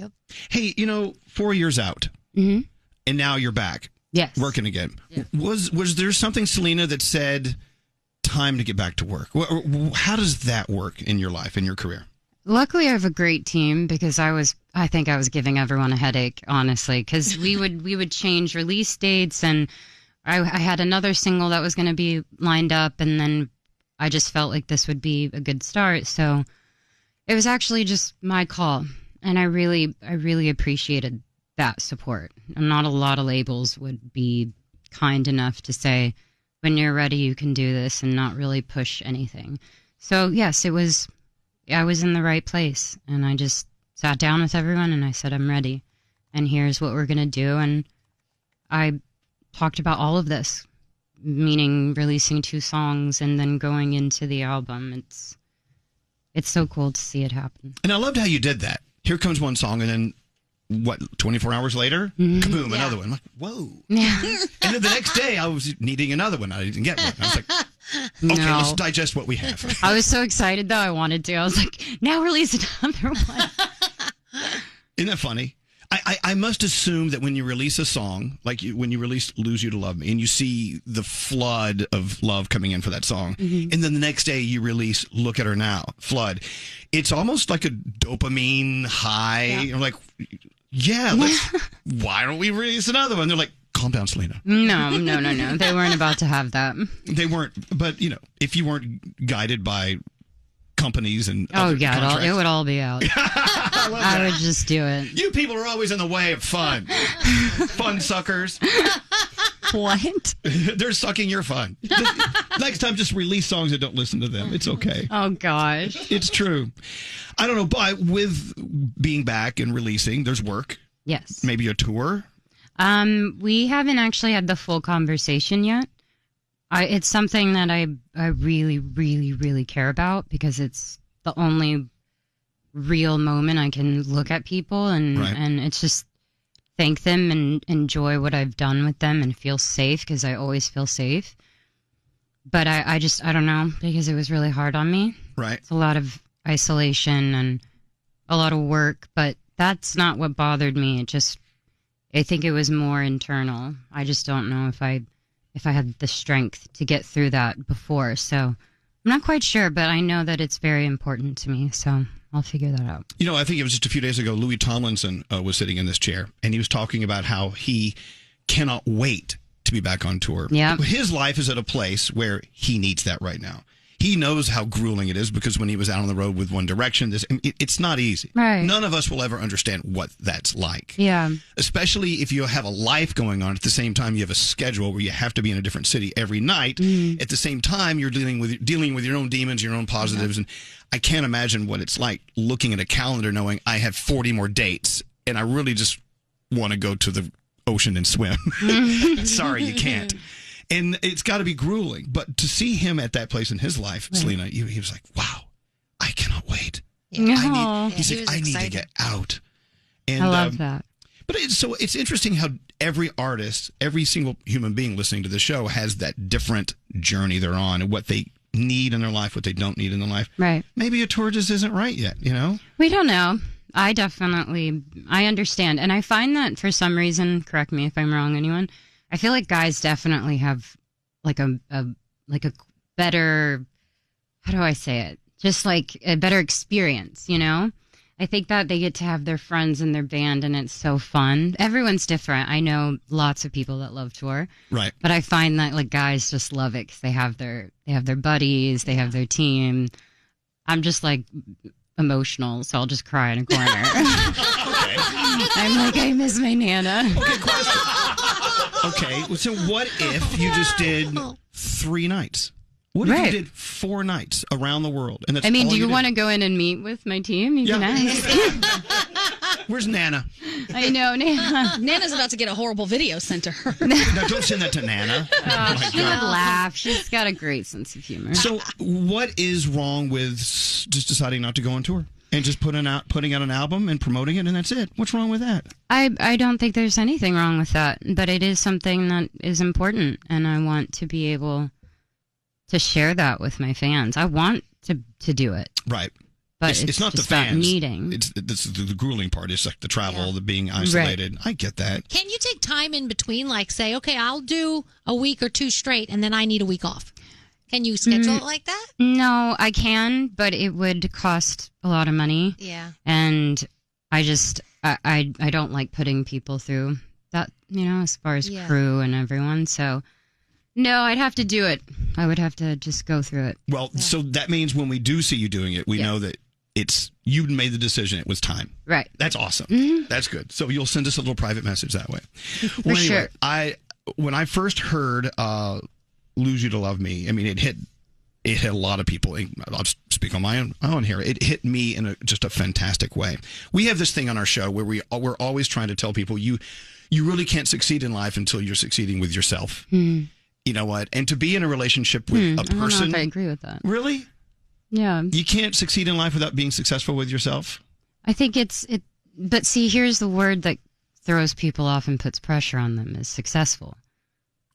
Yep. Hey, 4 years out, and now you're back. Yes. Working again. Yeah. Was there something, Selena, that said, time to get back to work? How does that work in your life, in your career? Luckily, I have a great team because I think I was giving everyone a headache, honestly, because we would change release dates, and I had another single that was going to be lined up, and then I just felt like this would be a good start. So it was actually just my call, and I really appreciated that support. And not a lot of labels would be kind enough to say, when you're ready, you can do this, and not really push anything. So yes, I was in the right place, and I just sat down with everyone and I said, I'm ready, and here's what we're going to do. And I talked about all of this, meaning releasing 2 songs and then going into the album. It's so cool to see it happen. And I loved how you did that. Here comes one song, and then 24 hours later, kaboom, another one. I'm like, whoa. Yeah. And then the next day, I was needing another one. I didn't get one. I was like, okay, let's digest what we have. I was so excited, though. I wanted to. I was like, now release another one. Isn't that funny? I must assume that when you release a song, like when you release Lose You to Love Me, and you see the flood of love coming in for that song, and then the next day you release Look at Her Now, Flood, it's almost like a dopamine high. Yeah. You're like, why don't we release another one? They're like, calm down, Selena. No. They weren't about to have that. They weren't. But, if you weren't guided by companies and it would all be out. I would just do it. You people are always in the way of fun. Fun suckers. What? They're sucking your fun. Next time, just release songs and don't listen to them. It's okay. Oh, gosh. It's true. I don't know, but with being back and releasing, there's work. Yes. Maybe a tour. We haven't actually had the full conversation yet. It's something that I really, really, really care about, because it's the only real moment I can look at people and it's just thank them and enjoy what I've done with them and feel safe, because I always feel safe. But I don't know, because it was really hard on me. Right. It's a lot of isolation and a lot of work, but that's not what bothered me. I think it was more internal. I just don't know if I had the strength to get through that before. So I'm not quite sure, but I know that it's very important to me. So I'll figure that out. I think it was just a few days ago, Louis Tomlinson was sitting in this chair, and he was talking about how he cannot wait to be back on tour. Yeah. His life is at a place where he needs that right now. He knows how grueling it is, because when he was out on the road with One Direction, it's not easy. Right. None of us will ever understand what that's like. Yeah. Especially if you have a life going on at the same time. You have a schedule where you have to be in a different city every night. At the same time, you're dealing with your own demons, your own positives, and I can't imagine what it's like looking at a calendar knowing I have 40 more dates, and I really just want to go to the ocean and swim. Sorry, you can't. And it's got to be grueling. But to see him at that place in his life, Selena, he was like, wow, I cannot wait. Yeah. He's like, I need to get out. And, I love that. But it's interesting how every artist, every single human being listening to the show has that different journey they're on, and what they need in their life, what they don't need in their life. Right. Maybe a tour just isn't right yet, We don't know. I understand. And I find that for some reason, correct me if I'm wrong, anyone, I feel like guys definitely have like a better, how do I say it? Just like a better experience, I think that they get to have their friends in their band, and it's so fun. Everyone's different. I know lots of people that love tour. Right. But I find that like guys just love it, because they have their buddies, they have their team. I'm just like emotional, so I'll just cry in a corner. Okay. I'm like, I miss my Nana. Okay, question. Okay, so what if you just did 3 nights? What if you did 4 nights around the world? And that's do you want to go in and meet with my team? You can ask. Where's Nana? I know, Nana. Nana's about to get a horrible video sent to her. No, don't send that to Nana. She would laugh. She's got a great sense of humor. So what is wrong with just deciding not to go on tour? And just putting out an album and promoting it, and that's it. What's wrong with that? I don't think there's anything wrong with that, but it is something that is important, and I want to be able to share that with my fans. I want to do it. Right. but it's not just the fans. that needing. It's the grueling part. It's like the travel, the being isolated. Right. I get that. Can you take time in between, like say, okay, I'll do a week or two straight, and then I need a week off? Can you schedule it like that? No, I can, but it would cost a lot of money. Yeah. And I just, I don't like putting people through that, as far as crew and everyone. So, no, I'd have to do it. I would have to just go through it. Well, so that means when we do see you doing it, we know that you made the decision. It was time. Right. That's awesome. That's good. So you'll send us a little private message that way. For sure. When I first heard Lose You to Love Me, I mean, it hit a lot of people. I'll speak on my own here. It hit me in just a fantastic way. We have this thing on our show where we're always trying to tell people you really can't succeed in life until you're succeeding with yourself. You know what? And to be in a relationship with a person. I don't know if I agree with that. Really? Yeah. You can't succeed in life without being successful with yourself? I think but see, here's the word that throws people off and puts pressure on them is successful.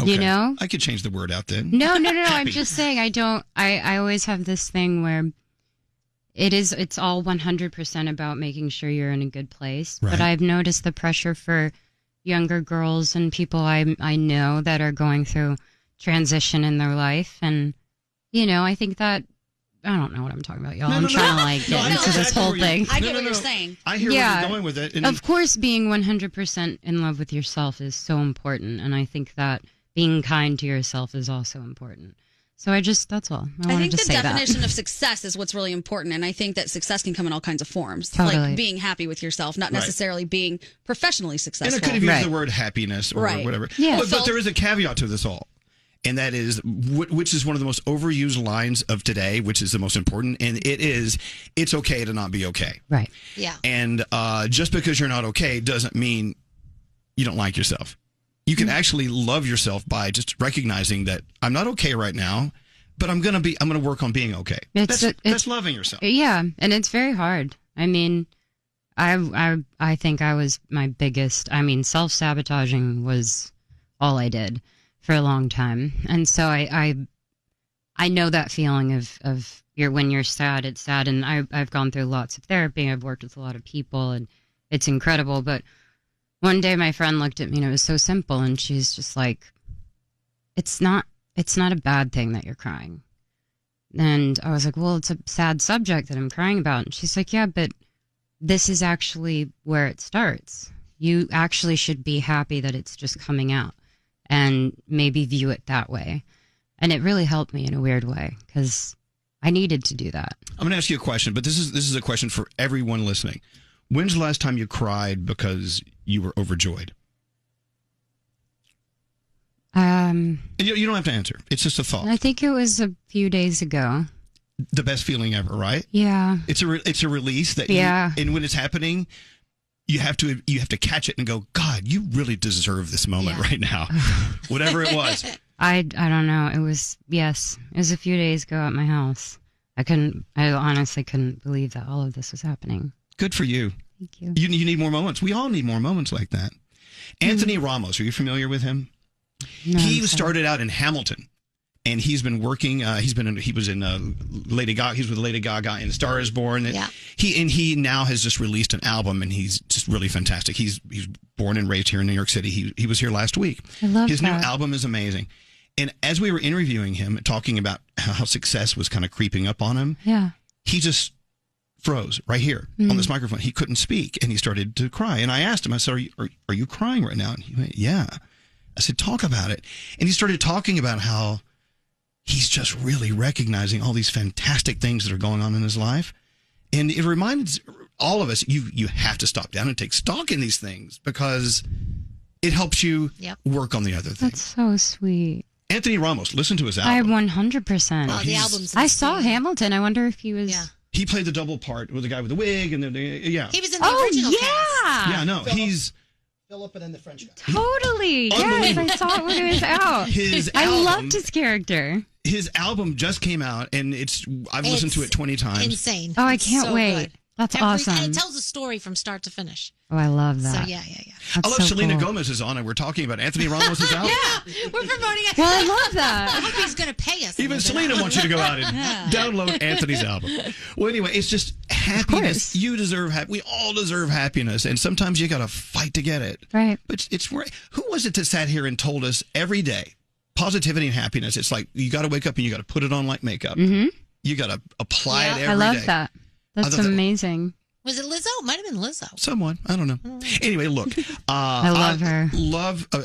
Okay. I could change the word out then. No. I'm just saying I always have this thing where it's all 100% about making sure you're in a good place. Right. But I've noticed the pressure for younger girls and people I know that are going through transition in their life. And, I think that, I don't know what I'm talking about, y'all. I'm trying to get into this whole thing. I get what you're saying. I hear where you're going with it. And of course, being 100% in love with yourself is so important. And I think that being kind to yourself is also important. So that's all. I think the definition of success is what's really important. And I think that success can come in all kinds of forms. Totally. Like being happy with yourself, not necessarily being professionally successful. And I could have used the word happiness or whatever. Yeah. But there is a caveat to this all. And that is, which is one of the most overused lines of today, which is the most important. And it's okay to not be okay. Right. Yeah. And just because you're not okay doesn't mean you don't like yourself. You can actually love yourself by just recognizing that I'm not okay right now, but I'm going to work on being okay. That's loving yourself. Yeah. And it's very hard. I mean, I think I was my biggest, self-sabotaging was all I did for a long time. And so I know that feeling of when you're sad, it's sad. And I've gone through lots of therapy. I've worked with a lot of people and it's incredible. But one day my friend looked at me and it was so simple. And she's just like, it's not a bad thing that you're crying. And I was like, well, it's a sad subject that I'm crying about. And she's like, yeah, but this is actually where it starts. You actually should be happy that it's just coming out and maybe view it that way. And it really helped me in a weird way because I needed to do that. I'm going to ask you a question, but this is a question for everyone listening. When's the last time you cried because you were overjoyed? You don't have to answer. It's just a thought. I think it was a few days ago. The best feeling ever, right? Yeah. It's a release that and when it's happening, you have to catch it and go, God, you really deserve this moment right now. Whatever it was. I don't know. It was a few days ago at my house. I honestly couldn't believe that all of this was happening. Good for you. Thank you. You need more moments. We all need more moments like that. Anthony Ramos, are you familiar with him? No, he started out in Hamilton, and he's been working. He was in Lady Gaga. He's with Lady Gaga in Star Is Born. Yeah. He now has just released an album, and he's just really fantastic. He's born and raised here in New York City. He was here last week. I love his that. new album is amazing. And as we were interviewing him, talking about how success was kind of creeping up on him, he just froze right here on this microphone. He couldn't speak, and he started to cry. And I asked him, I said, are you crying right now? And he went, yeah. I said, talk about it. And he started talking about how he's just really recognizing all these fantastic things that are going on in his life. And it reminds all of us, you have to stop down and take stock in these things because it helps you work on the other things. That's so sweet. Anthony Ramos, listen to his album. I 100%. Oh, the album's I saw Hamilton. I wonder if he was... Yeah. He played the double part with the guy with the wig and He was in the original cast. Yeah, no, he's... Philip and then the French guy. Totally. Yes, I saw it when it was out. I loved his character. His album just came out, and I've listened to it 20 times. Insane. Oh, I can't wait. Good. That's awesome. And it tells a story from start to finish. Oh, I love that. So, yeah. That's I love so Selena cool. Gomez is on, and we're talking about Anthony Ramos' album. Yeah, we're promoting it. Well, I love I that. hope he's going to pay us. a Even little bit. Selena wants you to go out and download Anthony's album. Well, anyway, it's just happiness. course. You deserve we all deserve happiness, and sometimes you got to fight to get it. Right. But it's who was it that sat here and told us every day positivity and happiness? It's like you got to wake up and you got to put it on like makeup. Mm-hmm. You got to apply it every day. I love that. That's amazing. Was it Lizzo? Might have been Lizzo. Someone. I don't know. Anyway, look. I love her.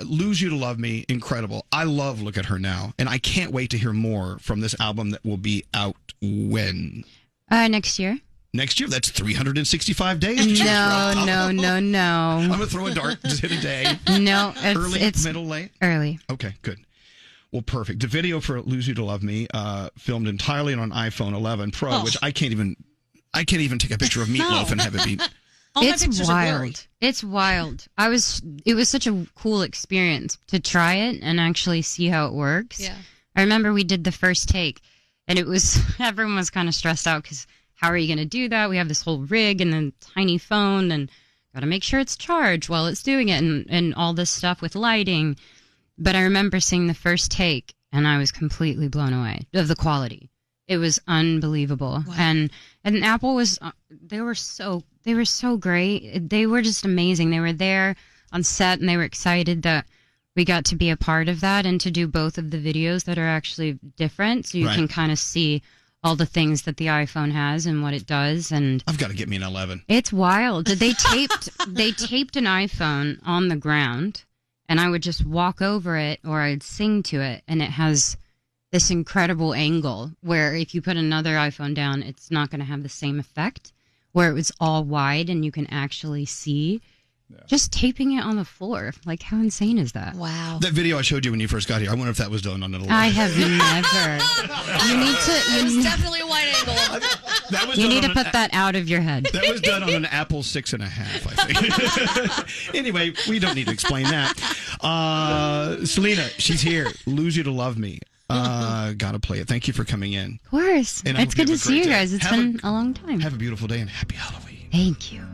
Lose You to Love Me. Incredible. I love Look at Her Now. And I can't wait to hear more from this album that will be out when? Next year. Next year? That's 365 days. No. I'm going to throw a dart. Just hit a day. No, Early, it's middle, late? early. Okay, good. Well, perfect. The video for Lose You to Love Me filmed entirely on an iPhone 11 Pro, which I can't even take a picture of Meatloaf and have it be. It's wild. It's wild. It was such a cool experience to try it and actually see how it works. Yeah. I remember we did the first take and everyone was kind of stressed out because how are you going to do that? We have this whole rig and a tiny phone and got to make sure it's charged while it's doing it and all this stuff with lighting. But I remember seeing the first take and I was completely blown away of the quality. It was unbelievable. Wow. And Apple was, they were so great. They were just amazing. They were there on set and they were excited that we got to be a part of that and to do both of the videos that are actually different. So you can kind of see all the things that the iPhone has and what it does. And I've got to get me an 11. it's wild. They taped an iPhone on the ground and I would just walk over it or I'd sing to it and it has this incredible angle where if you put another iPhone down, it's not going to have the same effect where it was all wide and you can actually see just taping it on the floor. Like, how insane is that? Wow. That video I showed you when you first got here, I wonder if that was done on an 11. I have never. It's definitely a wide angle. That was You done need to on put that out of your head. That was done on an Apple 6.5, I think. Anyway, we don't need to explain that. Selena, she's here. Lose You to Love Me. Gotta play it. Thank you for coming in. Of course. And I It's hope good you to have a great see you day. guys. It's been a long time. Have a beautiful day and happy Halloween. Thank you.